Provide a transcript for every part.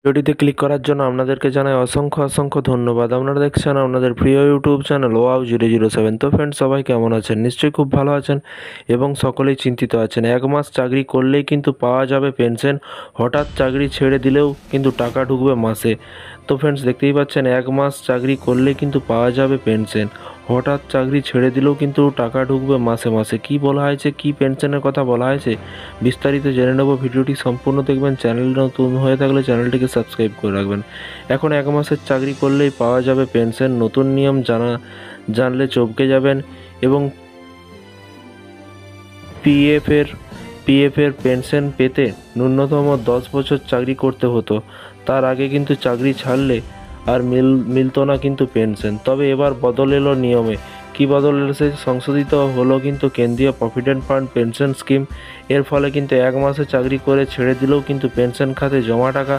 ভিডিওটিতে ক্লিক করার জন্য আপনাদেরকে জানাই অসংখ্য অসংখ্য ধন্যবাদ। আপনারা দেখছেন আপনাদের প্রিয় ইউটিউব চ্যানেল wow007। তো ফ্রেন্ডস, সবাই কেমন আছেন? নিশ্চয়ই খুব ভালো আছেন এবং সকলেই চিন্তিত আছেন। 1 মাস চাকরি করলেই কিন্তু পাওয়া যাবে পেনশন। হঠাৎ চাকরি ছেড়ে দিলেও কিন্তু টাকা ঢুকবে মাসে। তো ফ্রেন্ডস, দেখতেই পাচ্ছেন 1 মাস চাকরি করলেই কিন্তু পাওয়া যাবে পেনশন। হঠাৎ চাকরি ছেড়ে দিলেও কিন্তু টাকা ঢুকবে মাসে মাসে। কী বলা হয়েছে, কী পেনশনের কথা বলা হয়েছে, বিস্তারিত জেনে নেব। ভিডিওটি সম্পূর্ণ দেখবেন। চ্যানেল নতুন হয়ে থাকলে চ্যানেলটিকে সাবস্ক্রাইব করে রাখবেন। এখন 1 মাসের চাকরি করলেই পাওয়া যাবে পেনশন। নতুন নিয়ম জানলে চমকে যাবেন। এবং পিএফের পেনশন পেতে ন্যূনতম 10 বছর চাকরি করতে হতো। তার আগে কিন্তু চাকরি ছাড়লে আর মিলতো না কিন্তু পেনশন। তবে এবার বদল এলো নিয়মে। কী বদল এসেছে? সংশোধিত হলো কিন্তু কেন্দ্রীয় প্রভিডেন্ট ফান্ড পেনশন স্কিম। এর ফলে কিন্তু 1 মাসে চাকরি করে ছেড়ে দিলেও কিন্তু পেনশন খাতে জমা টাকা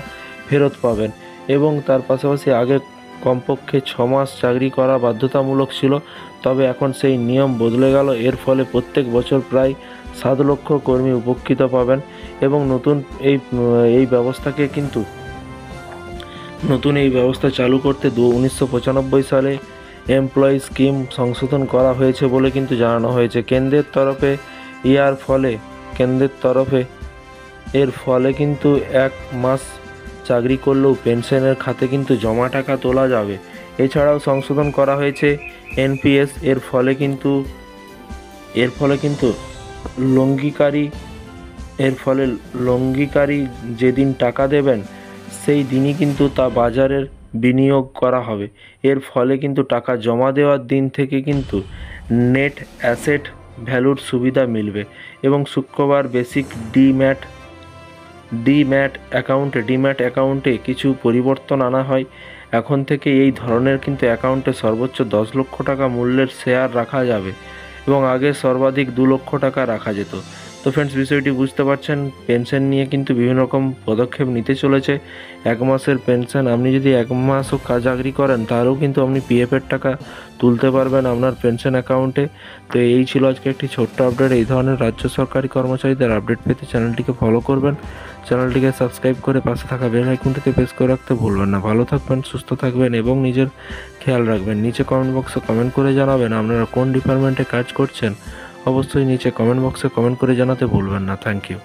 ফেরত পাবেন। এবং তার পাশাপাশি আগে কমপক্ষে 6 মাস চাকরি করা বাধ্যতামূলক ছিল, তবে এখন সেই নিয়ম বদলে গেল। এর ফলে প্রত্যেক বছর প্রায় 7 লক্ষ কর্মী উপকৃত পাবেন। এবং নতুন এই ব্যবস্থা চালু করতে 1995 সালে এমপ্লয়ি স্কিম সংশোধন করা হয়েছে বলে কিন্তু জানানো হয়েছে কেন্দ্রের তরফে। এর ফলে কিন্তু 1 মাস চাকরি করলেও পেনশনের খাতে কিন্তু জমা টাকা তোলা যাবে। এছাড়াও সংশোধন করা হয়েছে এনপিএস। এর ফলে কিন্তু লঙ্ঘিকারী যেদিন টাকা দেবেন সেই দিনই কিন্তু তা বাজারের বিনিয়োগ করা হবে। এর ফলে কিন্তু টাকা জমা দেওয়ার দিন থেকে কিন্তু নেট অ্যাসেট ভ্যালুর সুবিধা মিলবে। এবং শুক্রবার বেসিক ডিম্যাট অ্যাকাউন্টে কিছু পরিবর্তন আনা হয়। এখন থেকে এই ধরনের কিন্তু অ্যাকাউন্টে সর্বোচ্চ 10 লক্ষ টাকা মূল্যের শেয়ার রাখা যাবে এবং আগে সর্বাধিক 2 লক্ষ টাকা রাখা যেত। তো ফ্রেন্ডস, বিষয়টি বুঝতে পারছেন। পেনশন নিয়ে কিন্তু বিভিন্ন রকম পদক্ষেপ নিতে চলেছে। 1 মাসের পেনশন, আপনি যদি 1 মাসও চাকরি করেন তাহলেও কিন্তু আপনি পিএফের টাকা তুলতে পারবেন আপনার পেনশন অ্যাকাউন্টে। তো এই ছিল আজকে একটি ছোট্ট আপডেট। এই ধরনের রাজ্য সরকারি কর্মচারীদের আপডেট পেতে চ্যানেলটিকে ফলো করবেন, চ্যানেলটিকে সাবস্ক্রাইব করে পাশে থাকা বেল আইকনটিতে প্রেস করে রাখতে ভুলবেন না। ভালো থাকবেন, সুস্থ থাকবেন এবং নিজের খেয়াল রাখবেন। নিচে কমেন্ট বক্সে কমেন্ট করে জানাবেন আপনারা কোন ডিপার্টমেন্টে কাজ করছেন। অবশ্যই নিচে কমেন্ট বক্সে কমেন্ট করে জানাতে ভুলবেন না। Thank you.